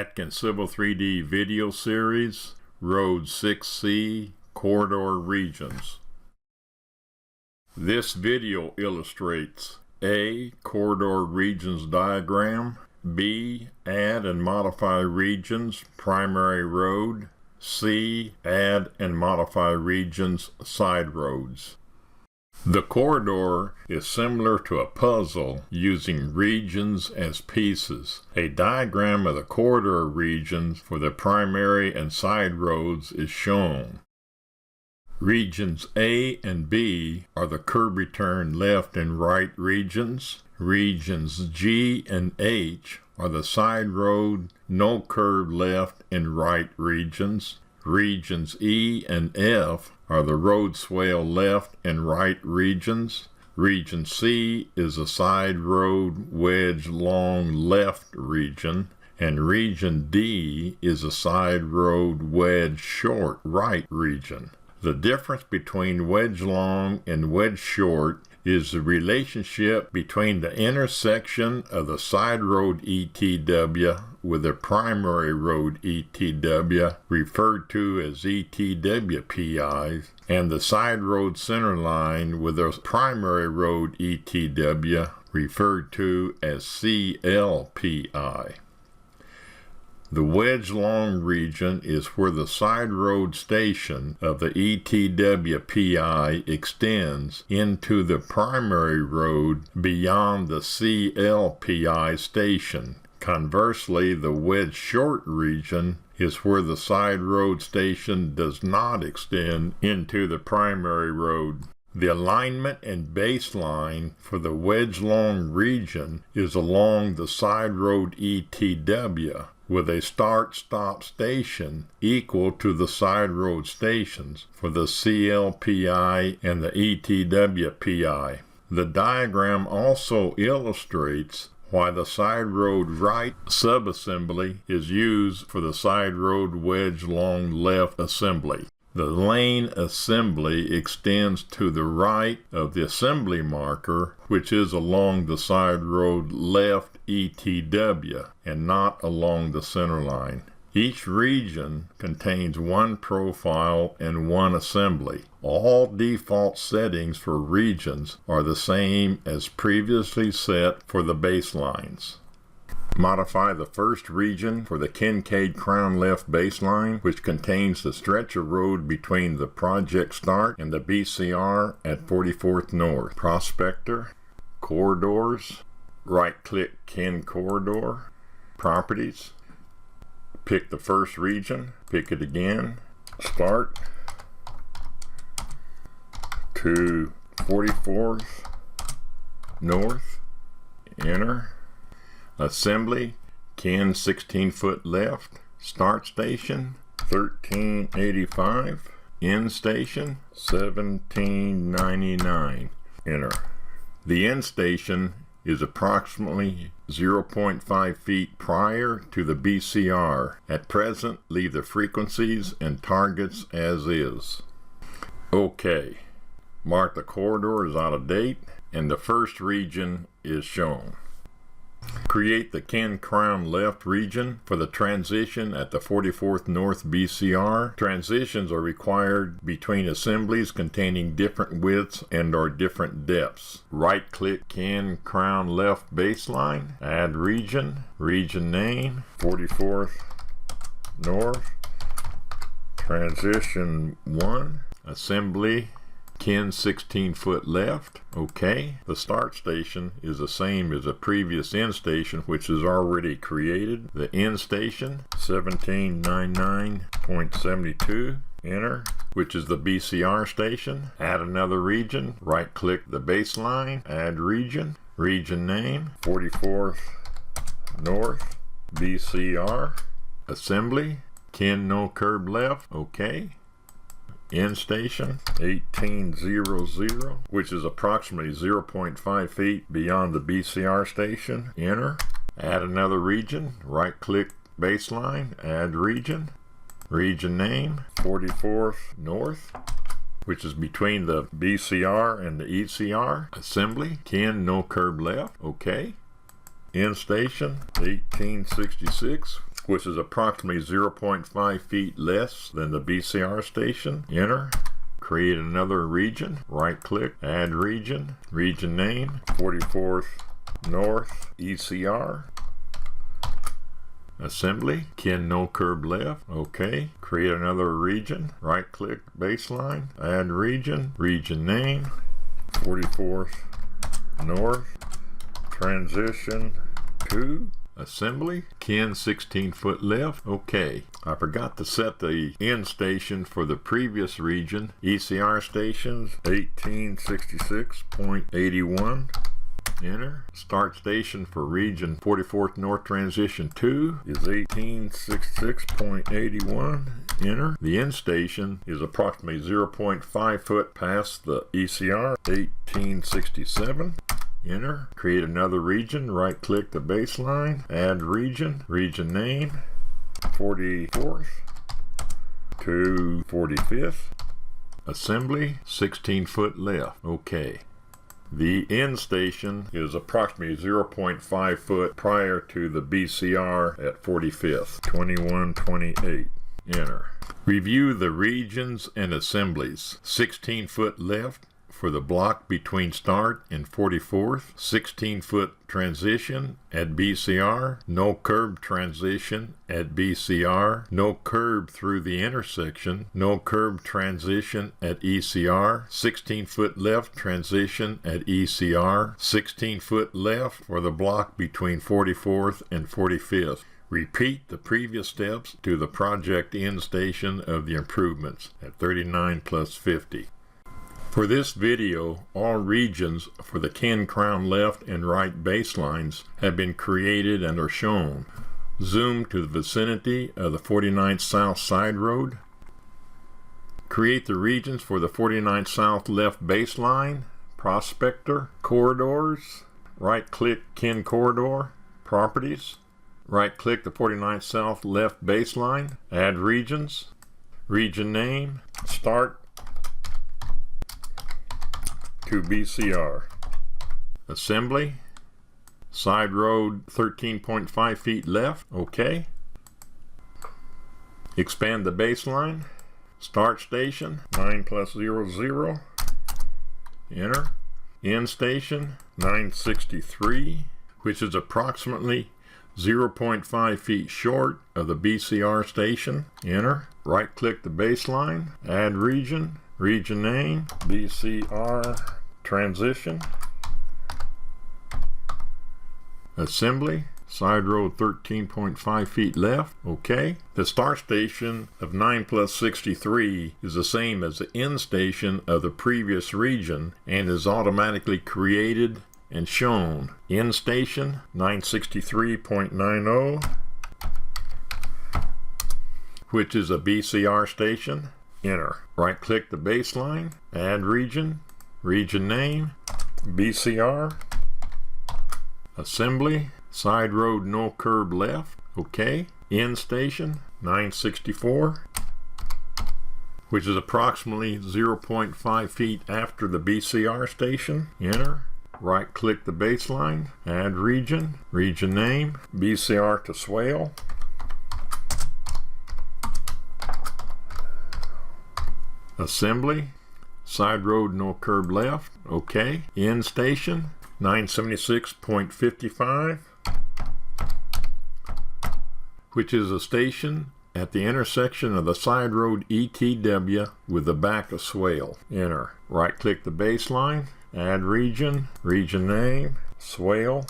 Atkins Civil 3D video series, Road 6C, Corridor Regions. This video illustrates A. Corridor Regions diagram, B. Add and modify regions, primary road, C. Add and modify regions, side roads. The corridor is similar to a puzzle using regions as pieces. A diagram of the corridor regions for the primary and side roads is shown. Regions A and B are the curb return left and right regions. Regions G and H are the side road, no curb left and right regions. Regions E and F are the road swale left and right regions. Region C is a side road wedge long left region, and region D is a side road wedge short right region. The difference between wedge long and wedge short is the relationship between the intersection of the side road ETW with the primary road ETW, referred to as ETW PIs, and the side road center line with the primary road ETW, referred to as CLPI. The wedge long region is where the side road station of the ETW PI extends into the primary road beyond the CLPI station. Conversely, the wedge short region is where the side road station does not extend into the primary road. The alignment and baseline for the wedge long region is along the side road ETW, with a start-stop station equal to the side road stations for the CLPI and the ETW PI. The diagram also illustrates why the side road right subassembly is used for the side road wedge long left assembly. The lane assembly extends to the right of the assembly marker, which is along the side road left ETW and not along the center line. Each region contains one profile and one assembly. All default settings for regions are the same as previously set for the baselines. Modify the first region for the Kincaid Crown left baseline, which contains the stretch of road between the project start and the BCR at 44th North. Prospector, corridors, right-click Kin Corridor, properties, pick the first region, pick it again, start to 44th North, enter. Assembly, Kin 16-foot left, start station 1385, end station 1799, enter. The end station is approximately 0.5 feet prior to the BCR. At present, leave the frequencies and targets as is. OK. Mark the corridor as out of date, and the first region is shown. Create the Kin Crown left region for the transition at the 44th North BCR. Transitions are required between assemblies containing different widths and/or different depths. Right-click Kin Crown left baseline, add region, region name, 44th North, transition 1, assembly, Kin 16-foot left, OK. The start station is the same as the previous end station, which is already created. The end station, 1799.72, enter, which is the BCR station. Add another region, right-click the baseline, add region, region name, 44th North, BCR, assembly, Kin no curb left, OK. End station 1800, which is approximately 0.5 feet beyond the BCR station. Enter. Add another region. Right click baseline. Add region. Region name 44th North, which is between the BCR and the ECR. Assembly. Kin no curb left. OK. End station 1866, which is approximately 0.5 feet less than the BCR station. Enter. Create another region. Right-click, add region. Region name, 44th North ECR. Assembly, Ken no curb left. Okay. Create another region. Right-click, baseline, add region. Region name, 44th North. Transition to assembly, Ken 16 foot left. Okay. I forgot to set the end station for the previous region. ECR stations 1866.81. Enter. Start station for region 44th North Transition 2 is 1866.81. Enter. The end station is approximately 0.5 foot past the ECR 1867. Enter. Create another region. Right click the baseline. Add region. Region name 44th to 45th. Assembly 16 foot left. Okay. The end station is approximately 0.5 foot prior to the BCR at 45th, 2128. Enter. Review the regions and assemblies. 16 foot left for the block between start and 44th, 16 foot transition at BCR, no curb transition at BCR, no curb through the intersection, no curb transition at ECR, 16 foot left transition at ECR, 16 foot left for the block between 44th and 45th. Repeat the previous steps to the project end station of the improvements at 39 plus 50. For this video, all regions for the Ken Crown left and right baselines have been created and are shown. Zoom to the vicinity of the 49th South Side Road. Create the regions for the 49th South left baseline, Prospector, Corridors. Right-click Ken Corridor, Properties. Right-click the 49th South left baseline, add regions. Region name, Start to BCR. Assembly, side road 13.5 feet left. Okay. Expand the baseline. Start station 9 plus 00. Enter. End station 963, which is approximately 0.5 feet short of the BCR station. Enter. Right click the baseline. Add region. Region name BCR transition. Assembly, side road 13.5 feet left. Okay. The start station of 9 plus 63 is the same as the end station of the previous region and is automatically created and shown. End station 963.90, which is a BCR station. Enter. Right click the baseline, add region, region name, BCR, assembly, side road no curb left. Okay. End station 964, which is approximately 0.5 feet after the BCR station. Enter. Right click the baseline, add region, region name, BCR to Swale. Assembly, side road no curb left. Okay. End station 976.55, which is a station at the intersection of the side road ETW with the back of Swale. Enter. Right click the baseline, add region, region name, Swale.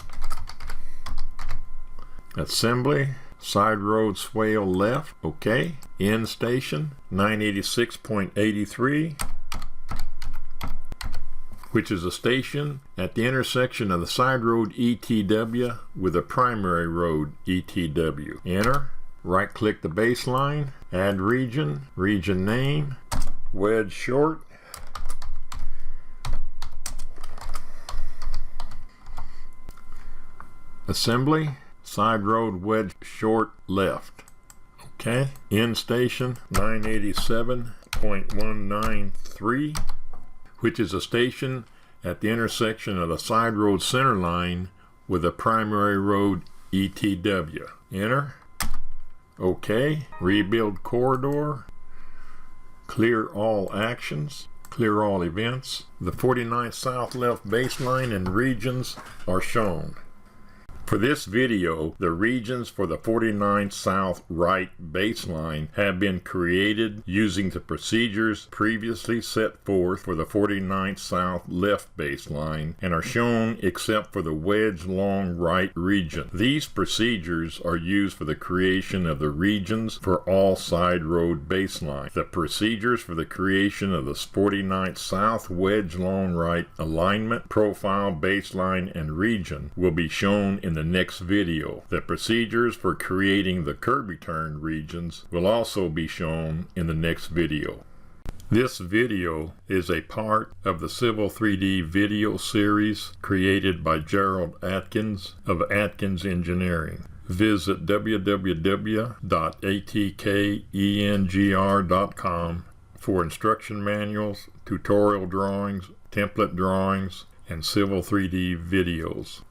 Assembly, side road Swale left. Okay. End station 986.83, which is a station at the intersection of the side road ETW with the primary road ETW. Enter. Right click the baseline, add region, region name, Wedge Short. Assembly, side road Wedge Short left. Okay. End station 987.193, which is a station at the intersection of the side road center line with the primary road ETW. Enter. OK, rebuild corridor, clear all actions, clear all events. The 49th South left baseline and regions are shown. For this video, the regions for the 49th South right baseline have been created using the procedures previously set forth for the 49th South left baseline and are shown except for the wedge long right region. These procedures are used for the creation of the regions for all side road baseline. The procedures for the creation of the 49th South wedge long right alignment, profile, baseline, and region will be shown in the next video. The procedures for creating the Kirby turn regions will also be shown in the next video. This video is a part of the Civil 3D video series created by Gerald Atkins of Atkins Engineering. Visit www.atkengr.com for instruction manuals, tutorial drawings, template drawings, and Civil 3D videos.